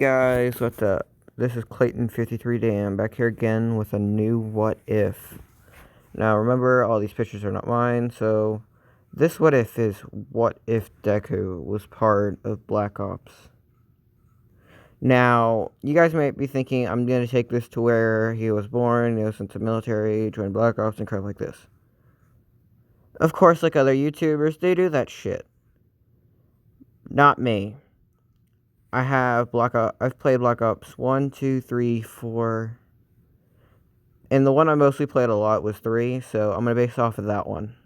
Guys, what's up? This is Clayton53Dan back here again with a new what if. Now remember, all these pictures are not mine, so this what if is what if Deku was part of Black Ops. Now, you guys might be thinking I'm going to take this to where he was born, sent to the military, joined Black Ops, and crap like this. Of course, like other YouTubers, they do that shit. Not me. I've played Black Ops 1, 2, 3, 4, and the one I mostly played a lot was 3, so I'm going to base off of that one.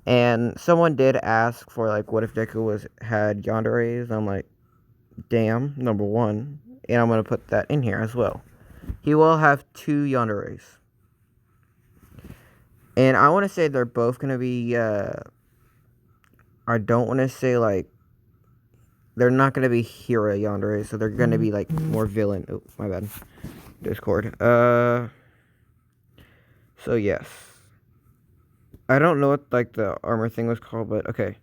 And someone did ask for, like, what if Deku had yanderes? I'm like, damn, number one. And I'm going to put that in here as well. He will have 2 yanderes. And I want to say they're both going to be, I don't want to say, like, they're not going to be hero yanderes, so they're going to be, like, more villain. Oh, my bad. Discord. So yes. I don't know what, like, the armor thing was called, but okay.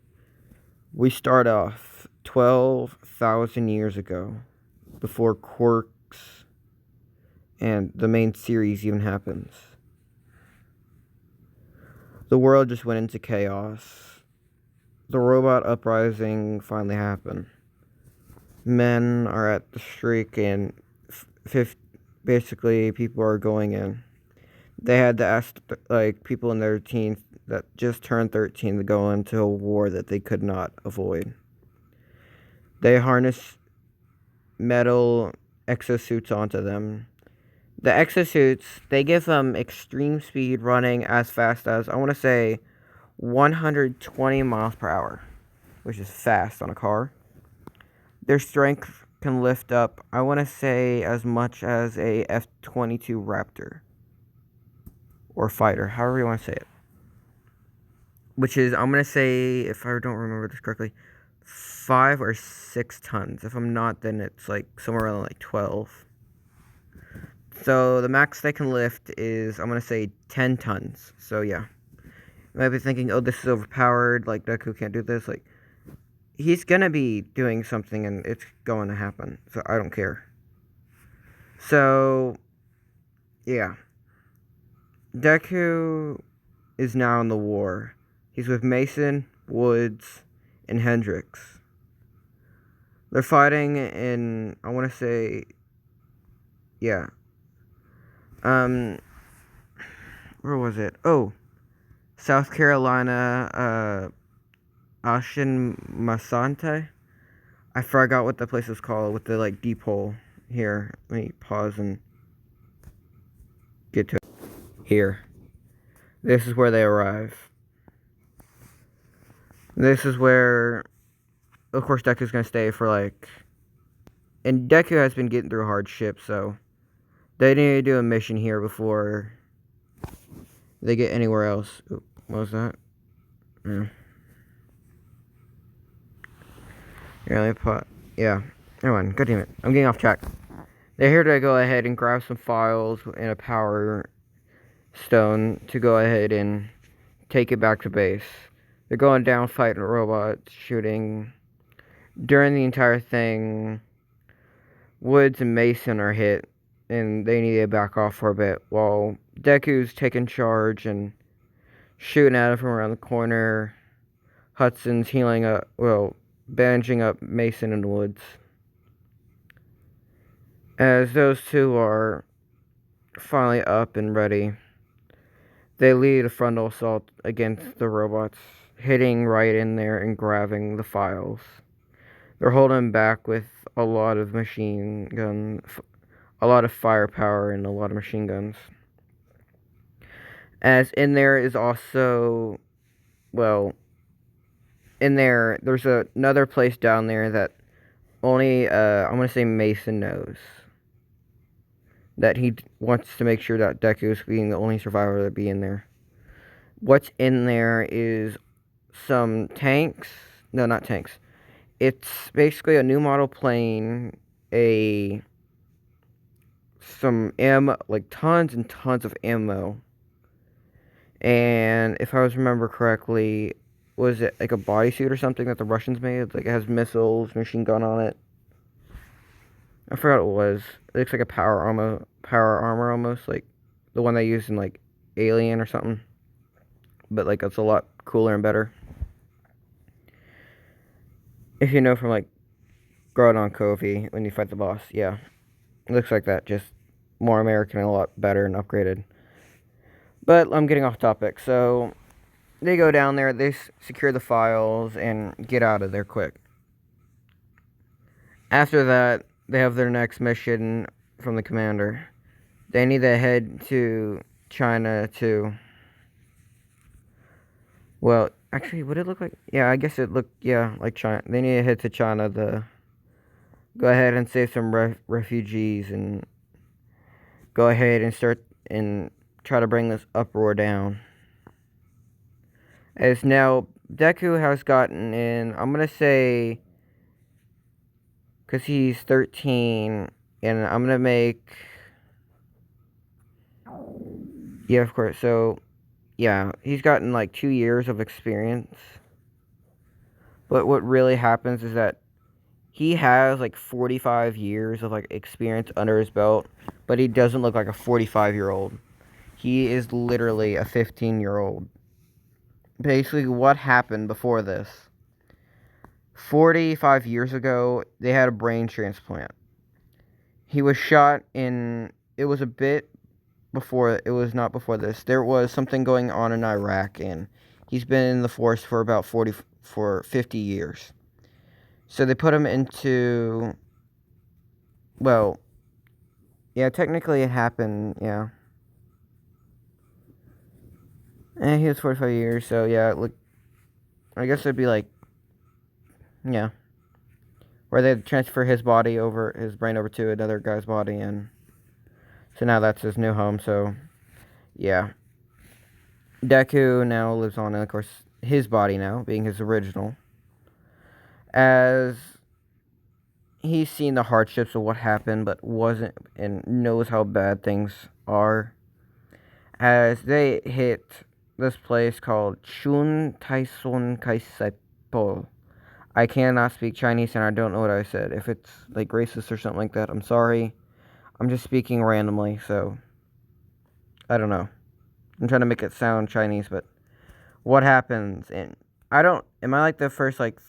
We start off 12,000 years ago, before Quirks and the main series even happens. The world just went into chaos. The robot uprising finally happened. Men are at the streak, and basically people are going in. They had to ask, like, people in their teens that just turned 13 to go into a war that they could not avoid. They harness metal exosuits onto them. The exosuits, they give them extreme speed, running as fast as, I want to say, 120 miles per hour, which is fast on a car. Their strength can lift up, I want to say, as much as a F-22 Raptor. Or fighter, however you want to say it. Which is, I'm going to say, if I don't remember this correctly, 5 or 6 tons. If I'm not, then it's like somewhere around like 12. So the max they can lift is, I'm going to say, 10 tons. So yeah. You might be thinking, oh, this is overpowered, like Deku can't do this. Like, he's going to be doing something and it's going to happen. So I don't care. So, yeah. Deku is now in the war. He's with Mason, Woods, and Hendrix. They're fighting in, I want to say, yeah. Where was it? Oh, South Carolina, Ashin Masante. I forgot what the place is called with the, like, deep hole. Here, let me pause and get to it. Here. This is where they arrive. This is where, of course, Deku's gonna stay for, like... And Deku has been getting through hardship, so... They need to do a mission here before... they get anywhere else. Ooh, what was that? Yeah. Yeah, let me put... Yeah. Never mind. God damn it. I'm getting off track. They're here to go ahead and grab some files and a power stone to go ahead and take it back to base. They're going down, fighting robots, shooting. During the entire thing, Woods and Mason are hit, and they need to back off for a bit, while Deku's taking charge and shooting at him from around the corner. Hudson's healing up, well, bandaging up Mason and Woods. As those two are finally up and ready, they lead a frontal assault against the robots, hitting right in there and grabbing the files. They're holding back with a lot of machine guns, a lot of firepower, and a lot of machine guns. As in there is also, well, in there's another place down there that only, I'm going to say Mason knows. That he wants to make sure that Deku is being the only survivor to be in there. What's in there is some tanks. No, not tanks. It's basically a new model plane, some ammo, like tons and tons of ammo. And if I was remember correctly, was it like a bodysuit or something that the Russians made? Like, it has missiles, machine gun on it. I forgot what it was. It looks like a power armor almost, like the one they used in like Alien or something. But like it's a lot cooler and better. If you know from like Grodon Covey when you fight the boss, yeah. It looks like that, just more American and a lot better and upgraded. But I'm getting off topic. So they go down there, they secure the files, and get out of there quick. After that, they have their next mission from the commander. They need to head to China to. Well, actually, would it look like? Yeah, I guess it looked, yeah, like China. They need to head to China to go ahead and save some refugees and go ahead and start and try to bring this uproar down. As now, Deku has gotten in, I'm going to say, because he's 13, and I'm going to make. Yeah, of course. So, yeah, he's gotten like 2 years of experience. But what really happens is that he has like 45 years of like experience under his belt, but he doesn't look like a 45-year-old. He is literally a 15-year-old. Basically, what happened before this? 45 years ago, they had a brain transplant. He was shot in. It was a bit before. It was not before this. There was something going on in Iraq, and he's been in the force for about 50 years. So they put him into. Well, yeah, technically it happened. Yeah, and he was 45 years. So yeah, look, I guess it'd be like, yeah, where they transfer his brain over to another guy's body, and so now that's his new home. So yeah, Deku now lives on, and of course, his body now, being his original, as he's seen the hardships of what happened, but wasn't, and knows how bad things are, as they hit this place called Chun Taisun Kaisaipo. I cannot speak Chinese, and I don't know what I said. If it's, like, racist or something like that, I'm sorry. I'm just speaking randomly, so I don't know. I'm trying to make it sound Chinese, but what happens? And I don't. Am I like the first like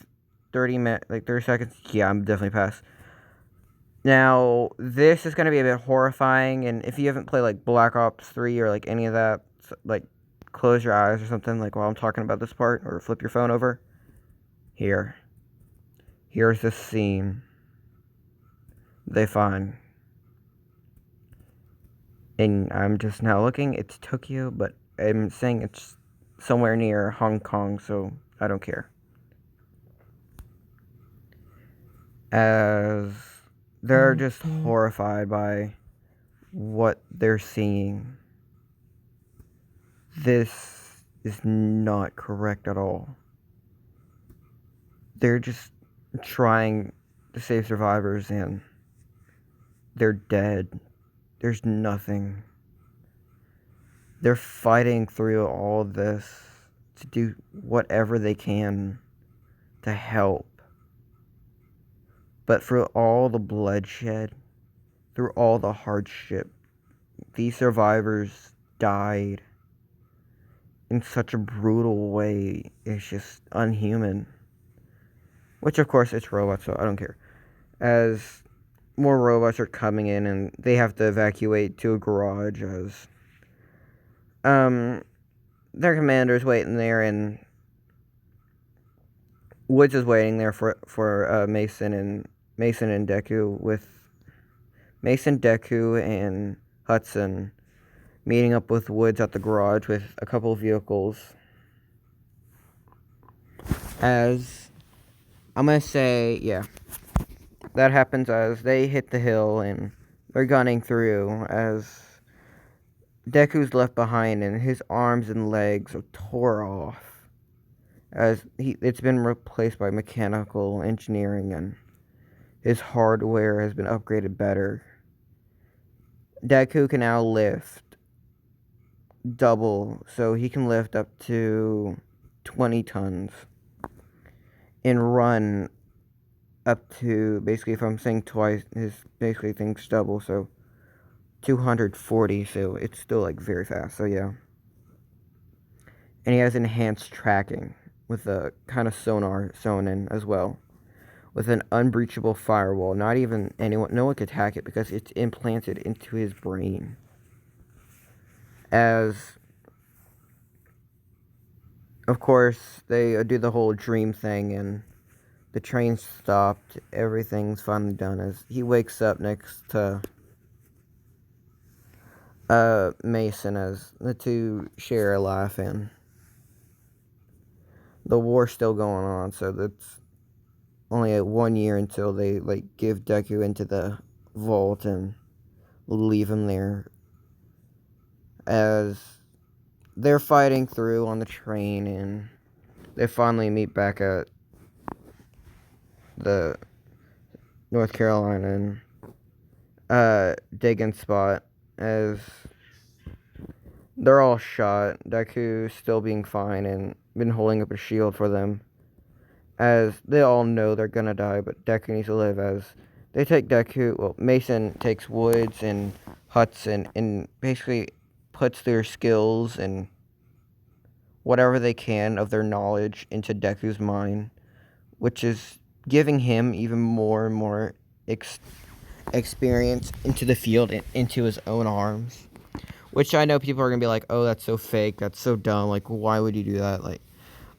30 seconds? Yeah, I'm definitely past. Now this is gonna be a bit horrifying, and if you haven't played like Black Ops 3 or like any of that, like close your eyes or something like while I'm talking about this part, or flip your phone over. Here's the scene they find. And I'm just now looking, it's Tokyo, but I'm saying it's somewhere near Hong Kong, so I don't care. As they're just horrified by what they're seeing. This is not correct at all. They're just trying to save survivors, and they're dead. There's nothing. They're fighting through all of this to do whatever they can to help. But through all the bloodshed, through all the hardship, these survivors died in such a brutal way. It's just unhuman. Which, of course, it's robots, so I don't care. As more robots are coming in, and they have to evacuate to a garage, as their commander's waiting there, and Woods is waiting there for Mason and Deku, with Mason, Deku, and Hudson meeting up with Woods at the garage with a couple of vehicles. As I'm gonna say, yeah, that happens as they hit the hill and they're gunning through, as Deku's left behind and his arms and legs are tore off, as it's been replaced by mechanical engineering, and his hardware has been upgraded better. Deku can now lift double, so he can lift up to 20 tons and run up to, basically, if I'm saying twice, his basically thing's double, so 240, so it's still, like, very fast, so yeah. And he has enhanced tracking with a kind of sonar sewn in as well, with an unbreachable firewall. Not even no one could hack it because it's implanted into his brain. As, of course, they do the whole dream thing, and the train stopped. Everything's finally done. As he wakes up next to Mason, as the two share a laugh, and the war's still going on, so that's only 1 year until they, like, give Deku into the vault and leave him there. As they're fighting through on the train, and they finally meet back at the North Carolina digging spot, as they're all shot. Deku's still being fine and been holding up a shield for them, as they all know they're gonna die, but Deku needs to live. As they take Deku, well, Mason takes Woods and Hudson and basically puts their skills and whatever they can of their knowledge into Deku's mind, which is giving him even more and more experience into the field and into his own arms. Which I know people are gonna be like, "Oh, that's so fake. That's so dumb. Like, why would you do that?" Like,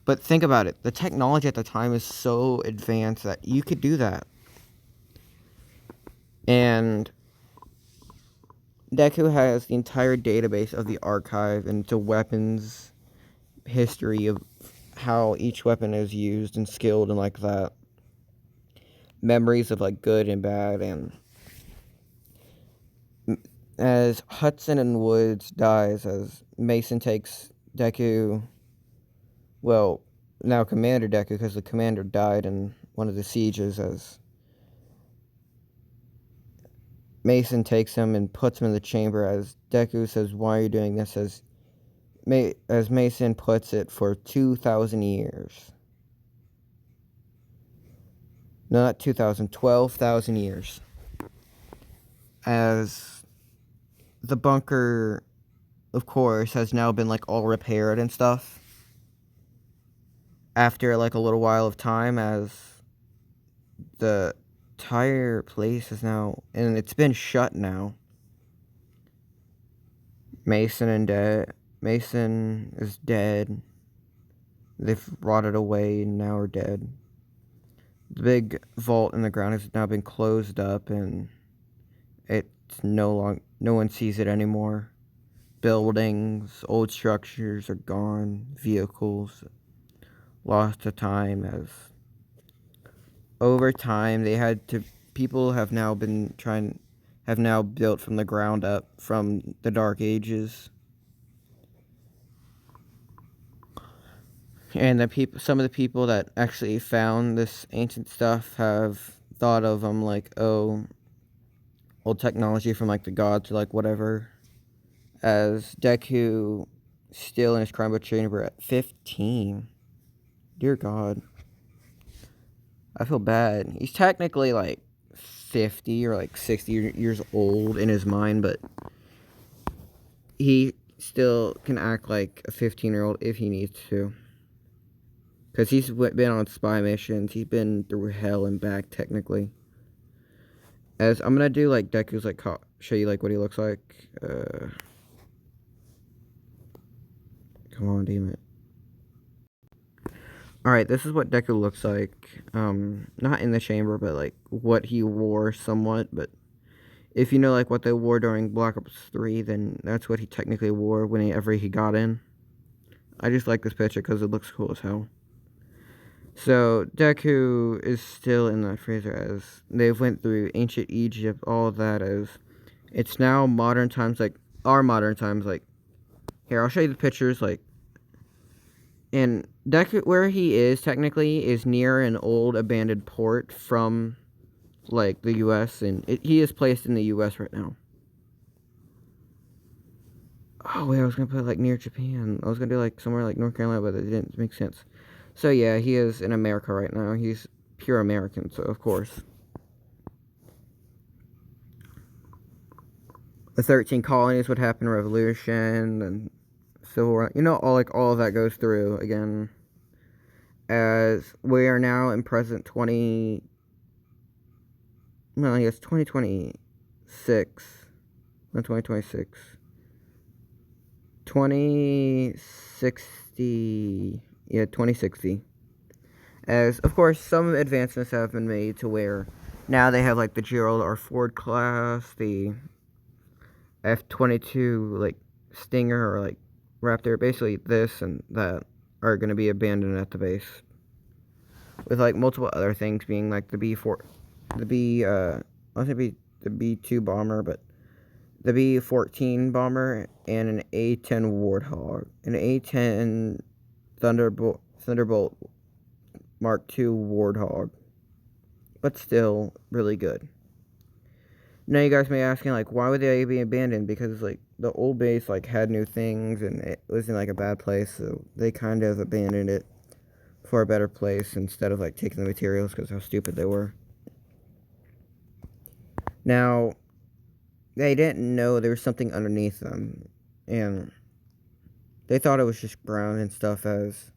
but think about it. The technology at the time is so advanced that you could do that. And Deku has the entire database of the archive into weapons history of how each weapon is used and skilled and like that. Memories of, like, good and bad. And as Hudson and Woods dies, as Mason takes Deku, well, now Commander Deku, because the commander died in one of the sieges, as Mason takes him and puts him in the chamber, as Deku says, "Why are you doing this?" As Mason puts it, for 2,000 years. No, not 2,000, 12,000 years. As the bunker, of course, has now been, like, all repaired and stuff. After, like, a little while of time, as the entire place is now, and it's been shut now. Mason is dead. They've rotted away and now are dead. The big vault in the ground has now been closed up, and it's no one sees it anymore. Buildings, old structures are gone. Vehicles lost to time, as over time people have now built from the ground up from the Dark Ages. And some of the people that actually found this ancient stuff have thought of them like, oh, old technology from, like, the gods or, like, whatever. As Deku still in his crime chamber at 15. Dear God. I feel bad. He's technically, like, 50 or, like, 60 years old in his mind, but he still can act like a 15-year-old if he needs to. Because he's been on spy missions. He's been through hell and back, technically. As I'm going to do, like, Deku's, like, show you, like, what he looks like. Come on, damn it. Alright, this is what Deku looks like. Not in the chamber, but, like, what he wore somewhat. But if you know, like, what they wore during Black Ops 3, then that's what he technically wore whenever he got in. I just like this picture because it looks cool as hell. So, Deku is still in the freezer, as they've went through ancient Egypt, all of that, as it's now modern times, like, our modern times, like, here, I'll show you the pictures, like, and Deku, where he is, technically, is near an old abandoned port from, like, the U.S., and he is placed in the U.S. right now. Oh, wait, I was gonna put, like, near Japan. I was gonna do, like, somewhere, like, North Carolina, but it didn't make sense. So, yeah, he is in America right now. He's pure American, so of course. The 13 colonies would happen, revolution, and civil war. You know, all of that goes through again. As we are now in present 2026. Not 2026. 2060. Yeah, 2060. As, of course, some advancements have been made to where now they have, like, the Gerald R. Ford class, the F-22, like, Stinger or, like, Raptor. Basically, this and that are going to be abandoned at the base. With, like, multiple other things being, like, the B-4, I want to be the B-2 bomber, but the B-14 bomber and an A-10 Warthog. An A-10 Thunderbolt Mark II Warthog. But still, really good. Now you guys may be asking, like, why would they be abandoned? Because, like, the old base, like, had new things, and it was in, like, a bad place, so they kind of abandoned it for a better place instead of, like, taking the materials because how stupid they were. Now, they didn't know there was something underneath them, and they thought it was just brown and stuff. As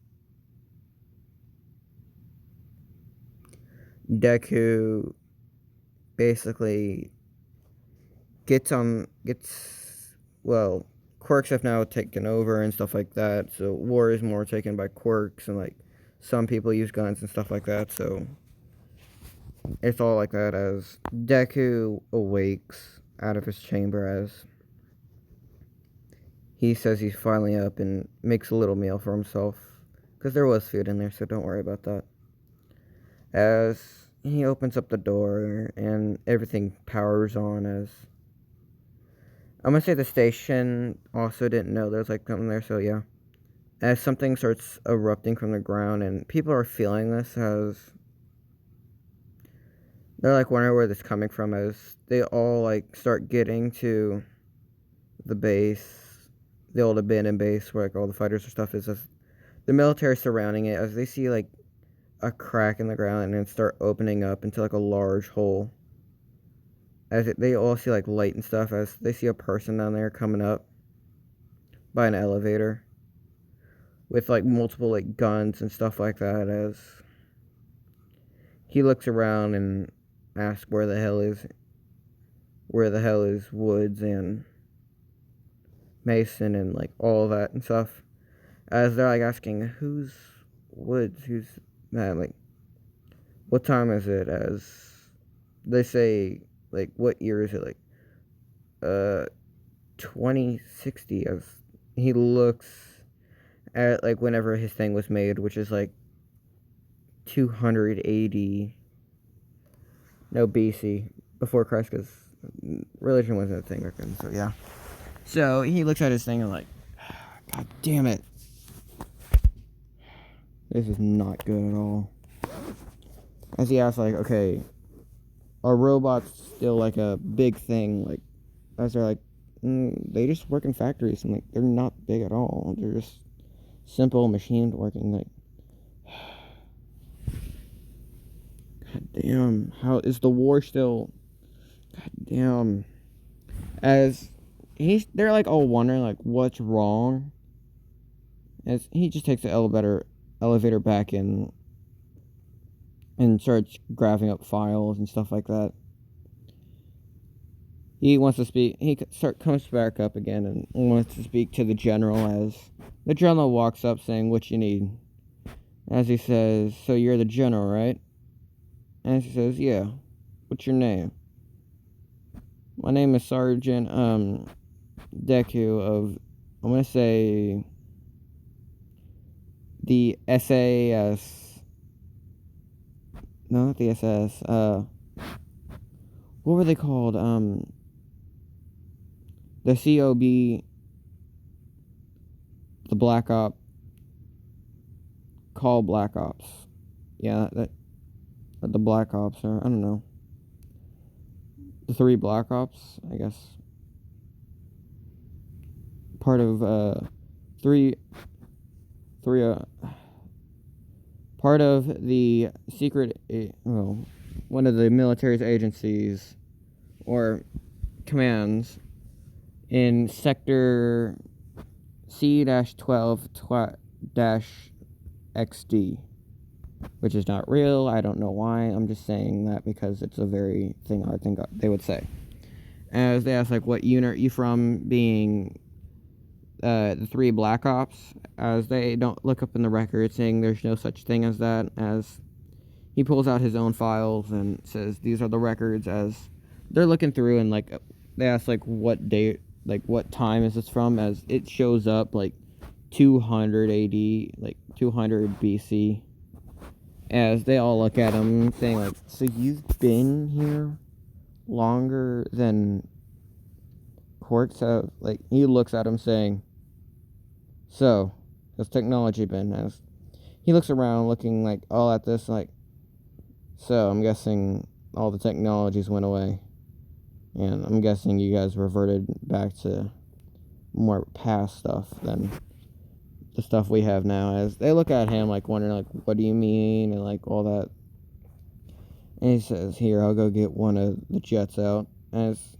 Deku basically well, quirks have now taken over and stuff like that, so war is more taken by quirks, and, like, some people use guns and stuff like that, so it's all like that. As Deku awakes out of his chamber, as he says he's finally up and makes a little meal for himself, because there was food in there, so don't worry about that. As he opens up the door and everything powers on, as I'm gonna say the station also didn't know there was, like, something there, so yeah. As something starts erupting from the ground, and people are feeling this, as they're, like, wondering where this is coming from, as they all, like, start getting to the base, the old abandoned base where, like, all the fighters and stuff is, as the military surrounding it, as they see, like, a crack in the ground and then start opening up into, like, a large hole. As they all see, like, light and stuff, as they see a person down there coming up by an elevator with, like, multiple, like, guns and stuff like that. As he looks around and asks where the hell is Woods and Mason and, like, all of that and stuff. As they're, like, asking, who's Woods, who's that, like, what time is it? As they say, like, what year is it? Like, 2060. As he looks at, like, whenever his thing was made, which is, like, 280, no, BC, before Christ, because religion wasn't a thing back then, so yeah. So he looks at his thing and, like, God damn it. This is not good at all. As he asks, like, okay, are robots still, like, a big thing? Like, as they're like, they just work in factories, and, like, they're not big at all. They're just simple machines working, like, God damn, how is the war still? God damn. As they're, like, all wondering, like, what's wrong. As he just takes the elevator back in and starts grabbing up files and stuff like that. He wants to speak. Comes back up again and wants to speak to the general. As the general walks up, saying, "What you need?" As he says, "So you're the general, right?" And he says, "Yeah. What's your name?" "My name is Sergeant Deku of, I'm gonna say, the SAS. No, not the SS. What were they called? The COB, the Black Op, called Black Ops. Yeah, that the Black Ops, or I don't know. The 3 Black Ops, I guess. Part of three part of the one of the military's agencies or commands in Sector C-12-XD, which is not real. I don't know why. I'm just saying that because it's a very thing I think they would say. As they ask, like, what unit are you from, being the 3 Black Ops, as they don't look up in the record saying there's no such thing as that, as he pulls out his own files and says these are the records, as they're looking through, and like they ask like what date, like what time is this from, as it shows up like 200 AD, like 200 BC, as they all look at him saying like, so you've been here longer than Quarks have. Like, he looks at him saying, so has technology been, as he looks around looking like all at this like, so I'm guessing all the technologies went away, and I'm guessing you guys reverted back to more past stuff than the stuff we have now, as they look at him like wondering like, what do you mean, and like all that. And he says, here, I'll go get one of the jets out, as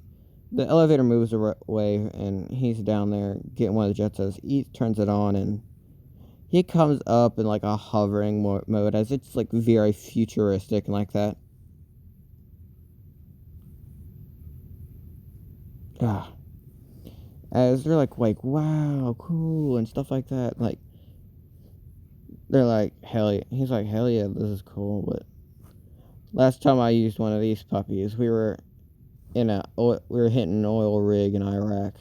the elevator moves away and he's down there getting one of the jets, as he turns it on and he comes up in like a hovering mode, as it's like very futuristic and like that. As they're like, wow, cool, and stuff like that. Like, they're like, hell yeah. He's like, hell yeah, this is cool. But last time I used one of these puppies, we were hitting an oil rig in Iraq.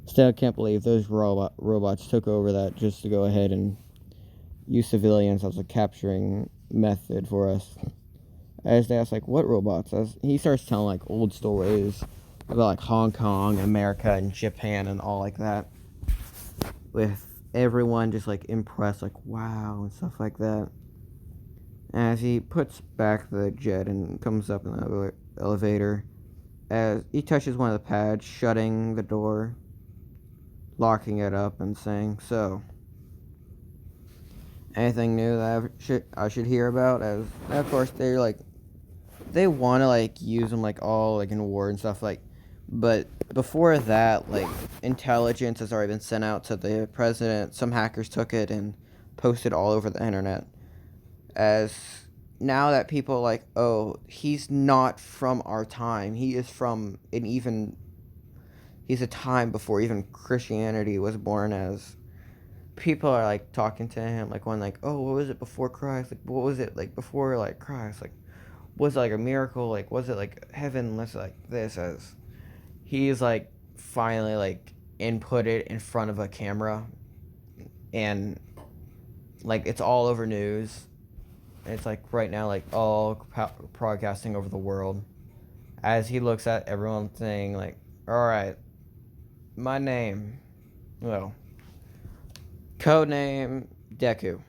Still can't believe those robots took over that just to go ahead and use civilians as a capturing method for us. As they ask, like, what robots? As he starts telling, like, old stories about, like, Hong Kong, America, and Japan, and all like that. With everyone just, like, impressed, like, wow, and stuff like that. As he puts back the jet and comes up in the elevator, as he touches one of the pads, shutting the door, locking it up, and saying, so, anything new that I should hear about? As, and of course, they're like, they want to like use them like all like in war and stuff, like, but before that, like, intelligence has already been sent out to the president. Some hackers took it and posted all over the internet, as now that people are like, oh, he's not from our time, he is from he's a time before even Christianity was born, as people are like talking to him like going like, oh, what was it before Christ, like what was it like before like Christ, like was it like a miracle, like was it like heaven, let's like this, as he's like finally like inputted in front of a camera, and like it's all over news, and it's like right now like all broadcasting over the world, as he looks at everyone saying like, all right, my name, well, code name Deku.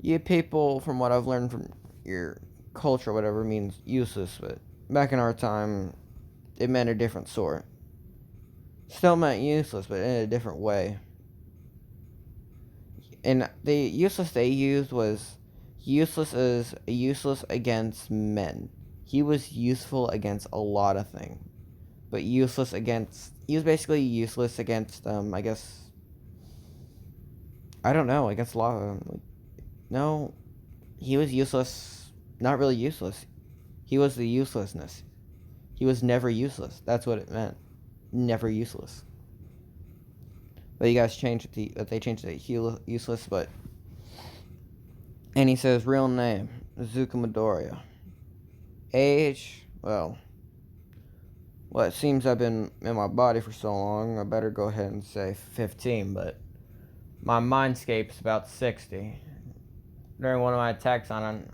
You people, from what I've learned from your culture, whatever, means useless, but back in our time, it meant a different sort. Still meant useless, but in a different way. And the useless they used was useless against men. He was useful against a lot of things, but he was basically useless against, I guess, I don't know, against a lot of them. Like, no, he was useless, not really useless. He was the uselessness. He was never useless. That's what it meant. Never useless. But you guys changed it, they changed it to useless, but, and he says, real name, Zuka Midoriya. Age, well, it seems I've been in my body for so long, I better go ahead and say 15, but my mindscape's about 60. During one of my attacks on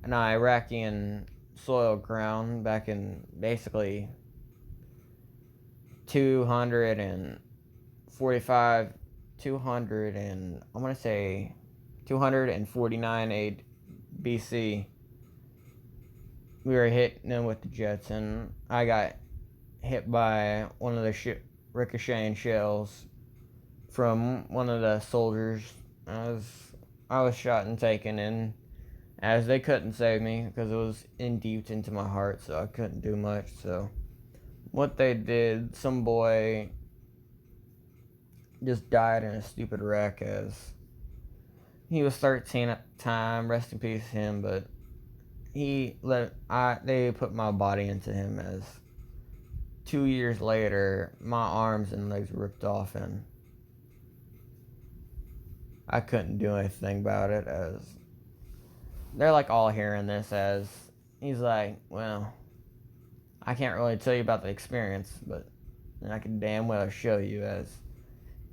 an Iraqi soil ground back in basically 249 BC, we were hitting them with the jets, and I got hit by one of the ricocheting shells from one of the soldiers I was shot and taken in, as they couldn't save me because it was in deep into my heart, so I couldn't do much. So what they did, some boy just died in a stupid wreck, as he was 13 at the time. Rest in peace him, but they put my body into him, as 2 years later my arms and legs ripped off, and I couldn't do anything about it, as they're like all hearing this, as he's like, well, I can't really tell you about the experience, but I can damn well show you, as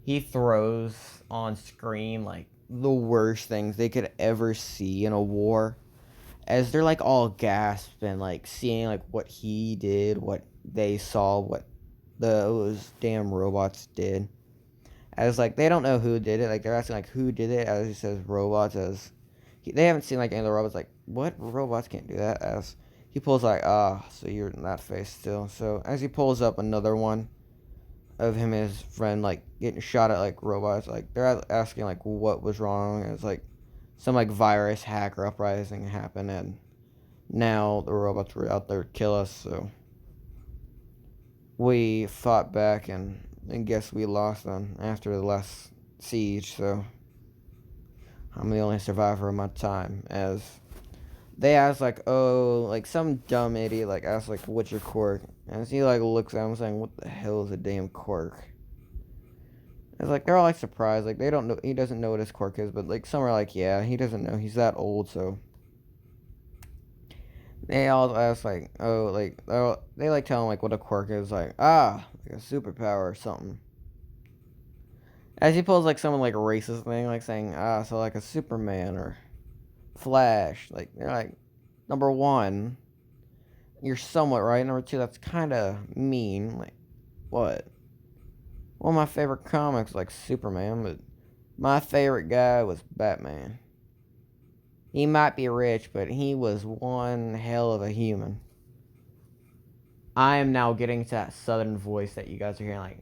he throws on screen like the worst things they could ever see in a war, as they're like all gasping, like seeing like what he did, what they saw, what those damn robots did. As like they don't know who did it, like they're asking like who did it, as he says robots, as they haven't seen like any of the robots, like what robots can't do that, as he pulls like so you're in that face still. So as he pulls up another one of him and his friend like getting shot at like robots, like they're asking like what was wrong. It's like some like virus hacker uprising happened, and now the robots were out there to kill us. So we fought back, and guess we lost them after the last siege. So I'm the only survivor of my time, as they asked like, oh, like some dumb idiot like asked like what's your quirk, and he like looks at him saying, what the hell is a damn quirk? It's like they're all like surprised, like they don't know, he doesn't know what his quirk is, but like some are like, yeah, he doesn't know, he's that old. So they all ask like, oh, like they like tell him like what a quirk is, like like a superpower or something. As he pulls like some like racist thing, like saying so like a Superman or Flash, like they're like, number one, you're somewhat right. Number two, that's kind of mean. Like what? One of my favorite comics like Superman, but my favorite guy was Batman. He might be rich, but he was one hell of a human. I am now getting to that southern voice that you guys are hearing, like,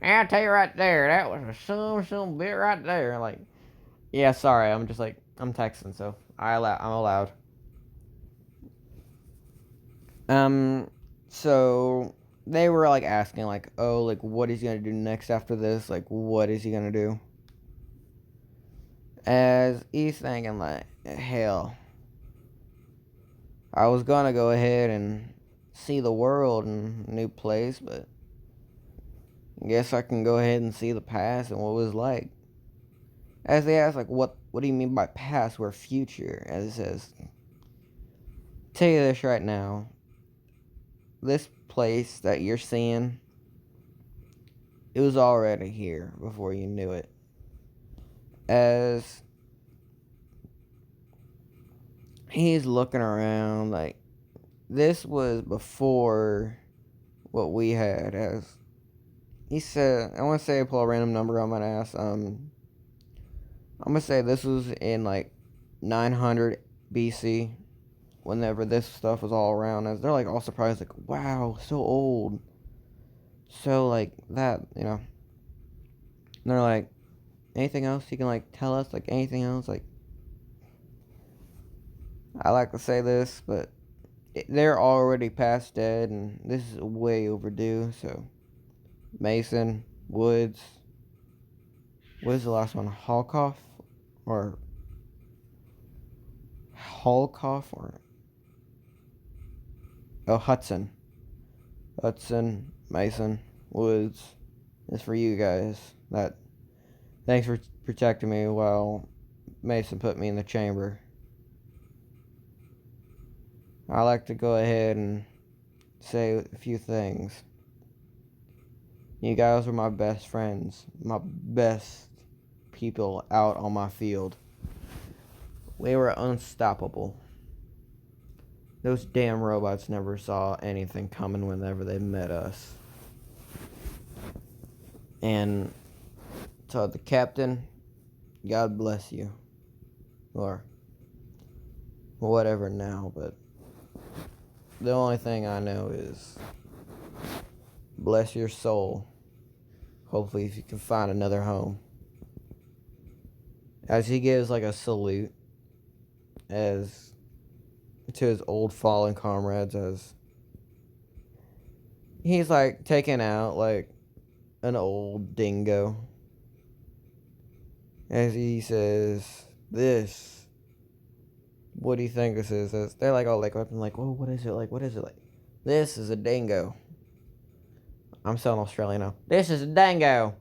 I'll tell you right there, that was a some bit right there. Like, yeah, sorry, I'm just like, I'm Texan, so I'm allowed. So they were like asking, like, oh, like, what is he gonna do next after this? Like, what is he gonna do? As he's thinking, like, hell, I was gonna go ahead and see the world in a new place, but I guess I can go ahead and see the past and what it was like. As they ask, like, what do you mean by past or future? As it says, tell you this right now, this place that you're seeing, it was already here before you knew it. As he's looking around, like, this was before what we had. As he said, I want to say, pull a random number on my ass. I'm gonna say this was in like 900 BC, whenever this stuff was all around. As they're like all surprised, like, wow, so old, so like that, you know. And they're like, anything else you can like tell us, like anything else? Like, I like to say this, but they're already past dead, and this is way overdue. So Mason, Woods, what is the last one? Holkoff or Holkoff or Hudson. Hudson, Mason, Woods. It's for you guys. Thanks for protecting me while Mason put me in the chamber. I like to go ahead and say a few things. You guys were my best friends, my best people out on my field. We were unstoppable. Those damn robots never saw anything coming whenever they met us. And so the captain, God bless you. Or whatever now, but the only thing I know is bless your soul. Hopefully if you can find another home. as he gives like a salute as to his old fallen comrades, as he's like taking out like an old dingo, as he says, "This, what do you think this is?" As they're like all like up and like, "Oh, what is it like? What is it like?" This is a dingo. I'm so Australian now. This is a dingo.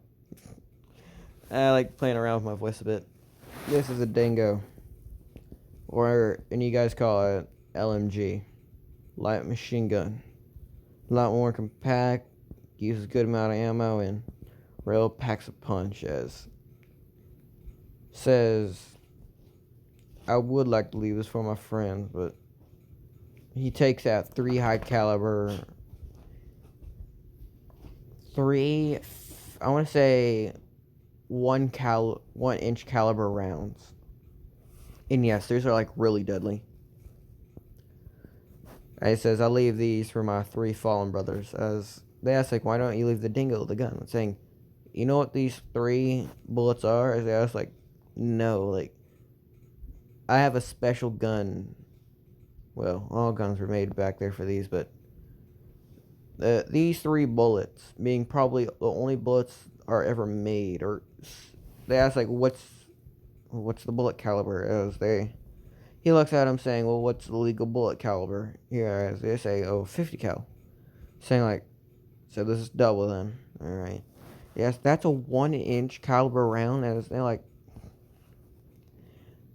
I like playing around with my voice a bit. This is a dingo, and you guys call it LMG, light machine gun. A lot more compact, uses a good amount of ammo, and real packs a punch. As says, I would like to leave this for my friends, but he takes out 3 high caliber, I want to say 1 inch caliber rounds. And yes, these are like really deadly. And it says, I leave these for my 3 fallen brothers. As they ask, like, why don't you leave the dingo the gun? I'm saying, you know what these 3 bullets are? As they ask, like, no, like, I have a special gun. Well, all guns were made back there for these, but these 3 bullets, being probably the only bullets are ever made, or they ask, like, what's the bullet caliber? As he looks at him saying, well, what's the legal bullet caliber? Here, as they say, oh, 50 cal. Saying, like, so this is double then. Alright. Yes, that's a 1 inch caliber round. As they're like,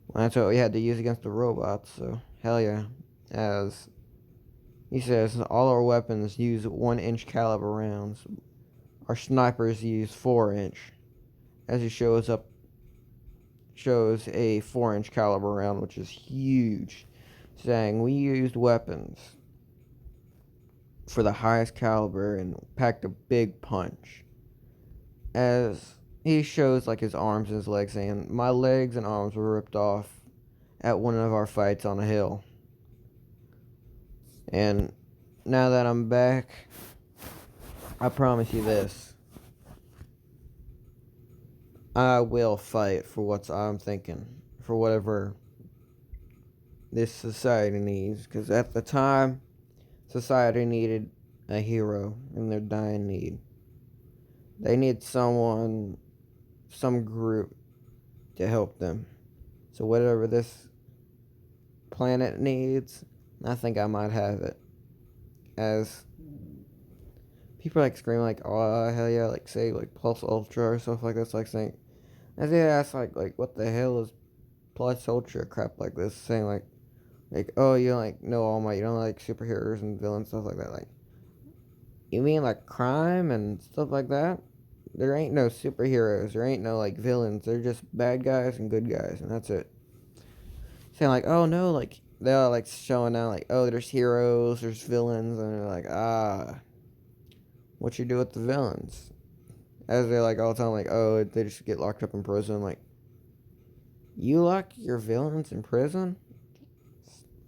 well, that's what we had to use against the robots, so hell yeah. As he says, all our weapons use 1 inch caliber rounds. Our snipers use 4 inch. As he shows a 4 inch caliber round, which is huge. Saying we used weapons for the highest caliber and packed a big punch. As he shows like his arms and his legs, saying, my legs and arms were ripped off at one of our fights on a hill. And now that I'm back, I promise you this. I will fight for what I'm thinking, for whatever this society needs. Because at the time, society needed a hero in their dying need. They need someone, some group to help them. So whatever this planet needs, I think I might have it. As people like scream like, oh hell yeah, like say like Plus Ultra or stuff like this, like saying, as they ask like what the hell is Plus Ultra crap like this, saying like oh you don't like know All Might, you don't like superheroes and villains, stuff like that. Like, you mean like crime and stuff like that? There ain't no superheroes, there ain't no like villains, they're just bad guys and good guys, and that's it. Saying like, oh no, like they're like showing out like, oh there's heroes, there's villains, and they're like, what you do with the villains? As they're like all the time like, oh they just get locked up in prison. Like, you lock your villains in prison?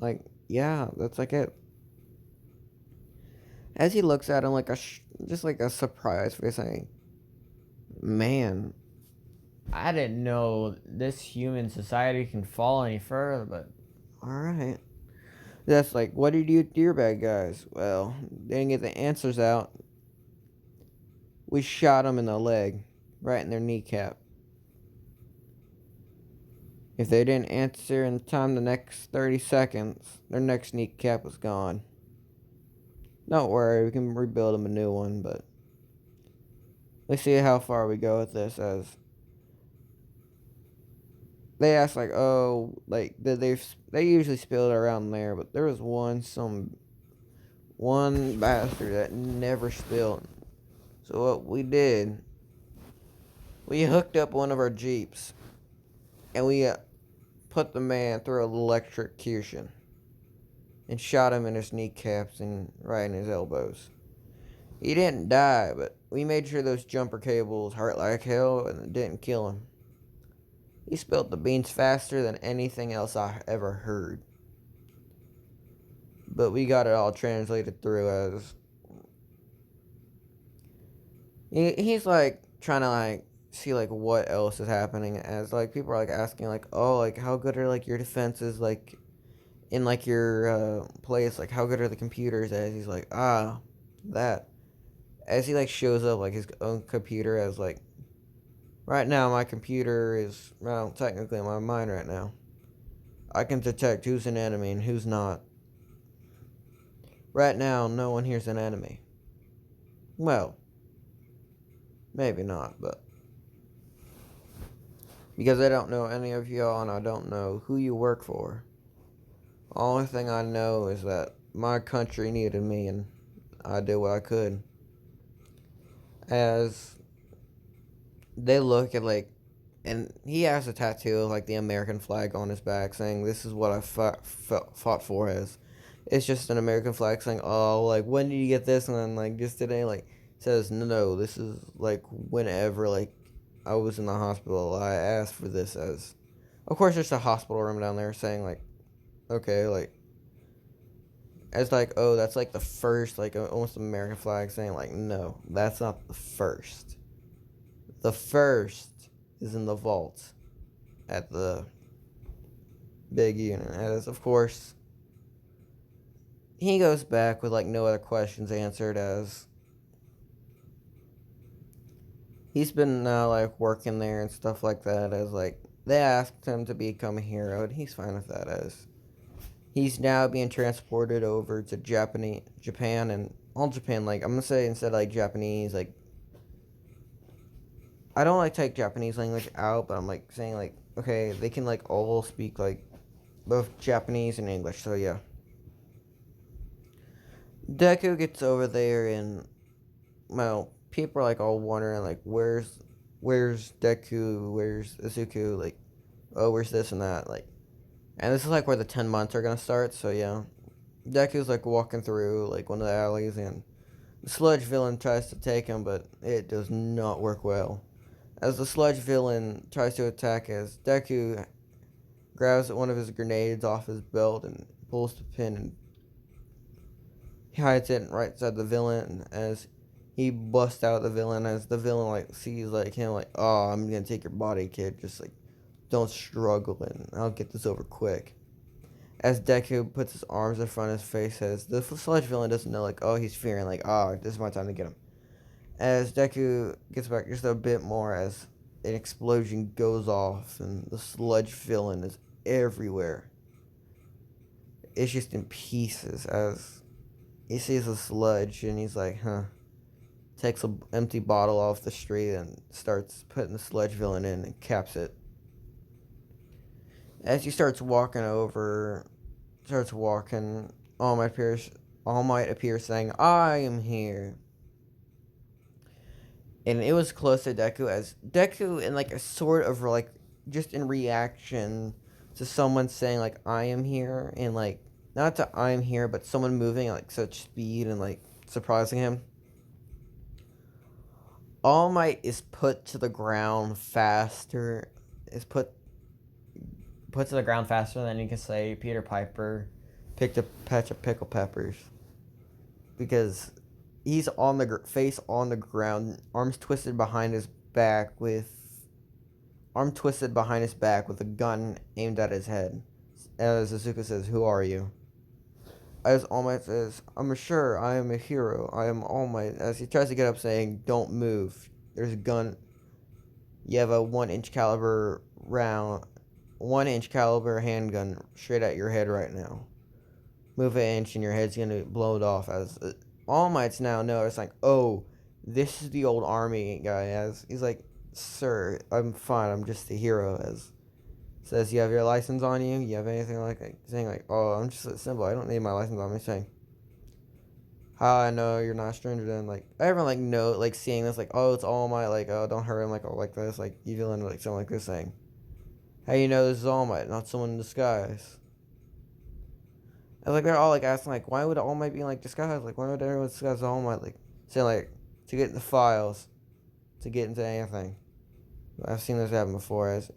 Like, yeah, that's like it. As he looks at him like just like a surprise face, saying, man, I didn't know this human society can fall any further, but alright. That's like, what did you do to your bad guys? Well, they didn't get the answers out. We shot them in the leg, right in their kneecap. If they didn't answer in time the next 30 seconds, their next kneecap was gone. Don't worry, we can rebuild them a new one, but let's see how far we go with this. As they asked like, oh, like they usually spill it around there, but there was one bastard that never spilled. So what we did, we hooked up one of our Jeeps and we put the man through electrocution and shot him in his kneecaps and right in his elbows. He didn't die, but we made sure those jumper cables hurt like hell and it didn't kill him. He spilled the beans faster than anything else I ever heard. But we got it all translated through. As he's like trying to like see like what else is happening, as like people are like asking like, oh, like how good are like your defenses like in like your place, like how good are the computers, as he's like, that, as he like shows up like his own computer, as like, right now my computer is, well, technically my mind right now, I can detect who's an enemy and who's not. Right now no one here's an enemy. Well, maybe not, but because I don't know any of y'all and I don't know who you work for. Only thing I know is that my country needed me and I did what I could. As they look at like, and he has a tattoo of like the American flag on his back saying, "This is what I fought for." As it's just an American flag saying, "Oh, like when did you get this?" And then like just today, like says, "No, this is like whenever like I was in the hospital, I asked for this." As of course, there's a hospital room down there saying like, okay, like as like, oh, that's like the first, like almost American flag saying like, no, that's not the first. The first is in the vault at the big unit. As of course, he goes back with like no other questions answered, as he's been now like working there and stuff like that. As like they asked him to become a hero, and he's fine with that. As he's now being transported over to Japan, and all Japan, like I'm gonna say instead of like Japanese, like I don't like take Japanese language out, but I'm like saying like, okay, they can like all speak like both Japanese and English, so yeah. Deku gets over there, and well, people are like all wondering like, where's Deku, where's Izuku, like, oh, where's this and that, like, and this is like where the 10 months are gonna start, so yeah. Deku's like walking through like one of the alleys, and the sludge villain tries to take him, but it does not work well. As the sludge villain tries to attack, as Deku grabs one of his grenades off his belt and pulls the pin, and he hides it right inside the villain, as he busts out the villain, as the villain like sees like him like, oh, I'm gonna take your body, kid, just like don't struggle and I'll get this over quick. As Deku puts his arms in front of his face, as the sludge villain doesn't know like, oh, he's fearing like, oh, this is my time to get him. As Deku gets back just a bit more, as an explosion goes off and the sludge villain is everywhere. It's just in pieces, as he sees the sludge and he's like, huh. Takes an empty bottle off the street and starts putting the sludge villain in and caps it. As he starts walking, All Might appears saying, I am here. And it was close to Deku, as Deku in like a sort of like just in reaction to someone saying like I am here, and like not to I am here, but someone moving at like such speed and like surprising him. All Might is put to the ground faster. Is put to the ground faster than you can say Peter Piper picked a patch of pickle peppers, because he's on the face on the ground, arms twisted behind his back with a gun aimed at his head. As Asuka says, "Who are you?" As All Might says, "I'm sure I am a hero. I am All Might." As he tries to get up, saying, "Don't move. There's a gun. You have a 1-inch caliber round, 1-inch caliber handgun straight at your head right now. Move an inch and your head's gonna blow it off." As All Might's now noticed, like, oh, this is the old army guy. As he's like, "Sir, I'm fine. I'm just a hero." As says, "You have your license on you? You have anything like that?" Saying like, "Oh, I'm just a symbol. I don't need my license on me." Saying, "How I know you're not a stranger?" Then like everyone like know like seeing this like, oh, it's All Might, like, oh, don't hurt him, like, oh, like this, like you feeling like something like this, saying, "How you know this is All Might, not someone in disguise?" And like they're all like asking like, why would All Might be in like disguise? Like why would everyone disguise All Might? Like saying like to get in the files, to get into anything. I've seen this happen before. As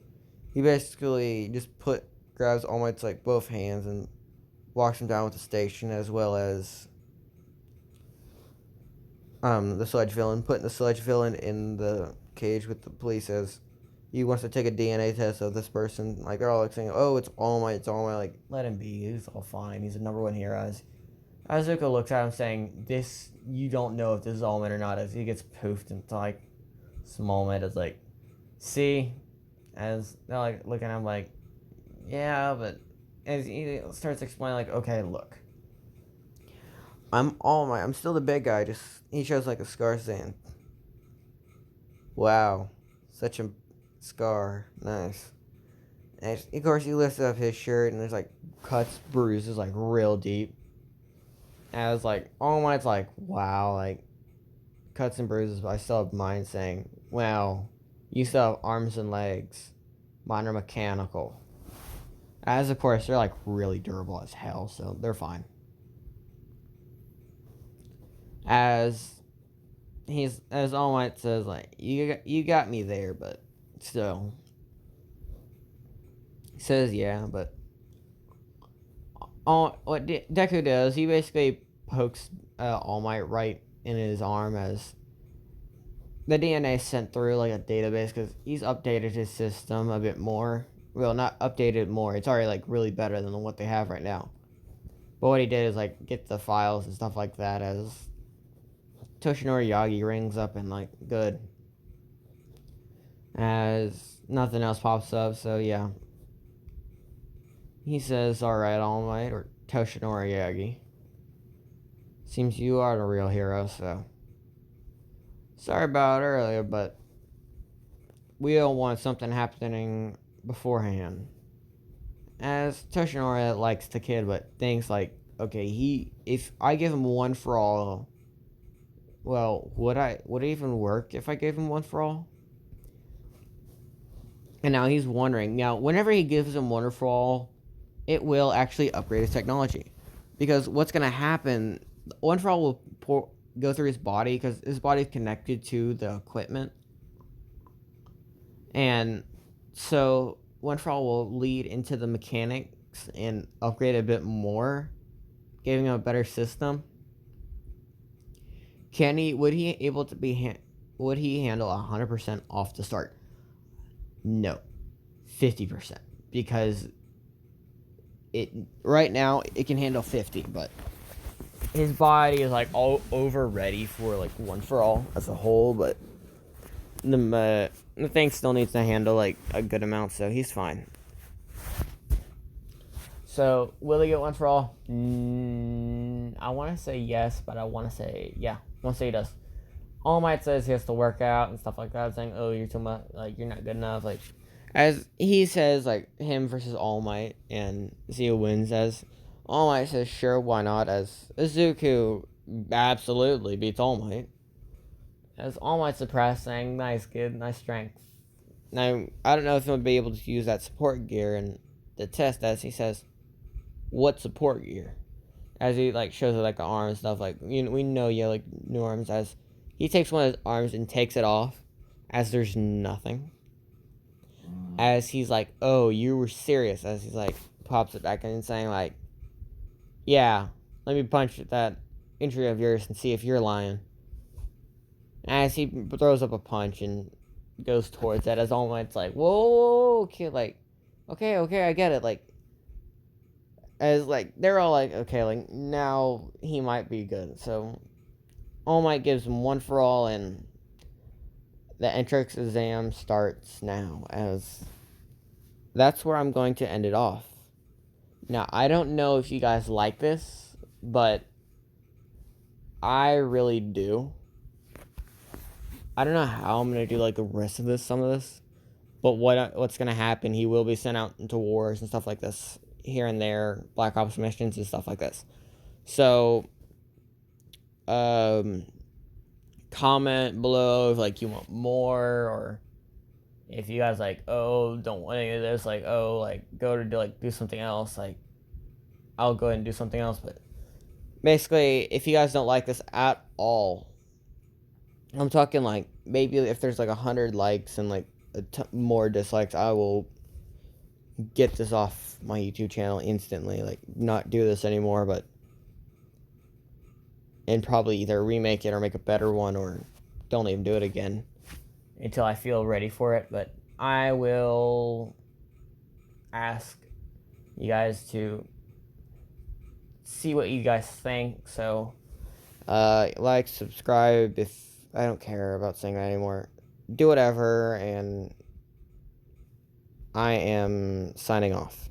he basically just grabs All Might's like both hands and walks him down with the station, as well as the sludge villain, putting the sludge villain in the cage with the police as he wants to take a DNA test of this person. Like, they're all like saying, oh, it's All Might, it's All Might. Like, let him be. He's all fine. He's the number one hero. As Zuko looks at him saying, this, you don't know if this is All Might or not, as he gets poofed into, like, small Might is like, see? As they're, like, looking at him like, yeah, but as he starts explaining, like, okay, look. I'm All Might. I'm still the big guy. Just, he shows, like, a scar saying, wow, such a scar. Nice. And of course, he lifts up his shirt, and there's, like, cuts, bruises, like, real deep. And I was like, All Might's like, wow, like, cuts and bruises, but I still have mine saying, wow, you still have arms and legs. Mine are mechanical. As, of course, they're, like, really durable as hell, so they're fine. As All Might says, like, you got me there, but still. He says, yeah, but what Deku does, he basically pokes All Might right in his arm as the DNA sent through, like, a database, because he's updated his system a bit more. Well, not updated more. It's already, like, really better than what they have right now. But what he did is, like, get the files and stuff like that as Toshinori Yagi rings up and, like, good. As nothing else pops up, so yeah. He says, alright, All Might, or Toshinori Yagi. Seems you are the real hero, so. Sorry about earlier, but we don't want something happening beforehand. As Toshinori likes the kid, but thinks like, okay, if I give him one for all, well, would it even work if I gave him one for all? And now he's wondering. Now, whenever he gives him one for all, it will actually upgrade his technology, because what's gonna happen? One for all will go through his body, because his body is connected to the equipment, and so one for all will lead into the mechanics and upgrade a bit more, giving him a better system. Would he handle 100% off the start? No, 50%, because right now it can handle 50, but his body is like all over ready for like one for all as a whole, but the thing still needs to handle like a good amount, so he's fine. So will he get one for all? I want to say yes, but I want to say yeah. I want to say he does. All Might says he has to work out and stuff like that, saying, oh, you're too much, like, you're not good enough, like, as he says, like, him versus All Might, and see who wins, as All Might says, sure, why not, as Izuku absolutely beats All Might, as All Might's surprised, saying, nice, kid, nice strength. Now, I don't know if he'll be able to use that support gear in the test, as he says, what support gear? As he, like, shows it, like, an arm and stuff, like, we know you like, new arms, as he takes one of his arms and takes it off, as there's nothing. As he's like, oh, you were serious. As he's like, pops it back in and saying like, yeah, let me punch that injury of yours and see if you're lying. As he throws up a punch and goes towards that, as All Might's like, whoa, okay, like, okay, I get it. Like, as like, they're all like, okay, like, now he might be good. So All Might gives him one for all, and the entrance exam starts now, as that's where I'm going to end it off. Now, I don't know if you guys like this, but I really do. I don't know how I'm going to do, like, the rest of this, some of this, but what's going to happen, he will be sent out into wars and stuff like this, here and there, Black Ops missions and stuff like this. So, comment below if like you want more, or if you guys like, oh, don't want any of this, like, oh, like, go to do something else, like, I'll go ahead and do something else. But basically, if you guys don't like this at all, I'm talking like maybe if there's like 100 likes and like more dislikes, I will get this off my YouTube channel instantly, like not do this anymore, but and probably either remake it or make a better one, or don't even do it again. until I feel ready for it. But I will ask you guys to see what you guys think. So, like, subscribe if I don't care about saying that anymore. Do whatever, and I am signing off.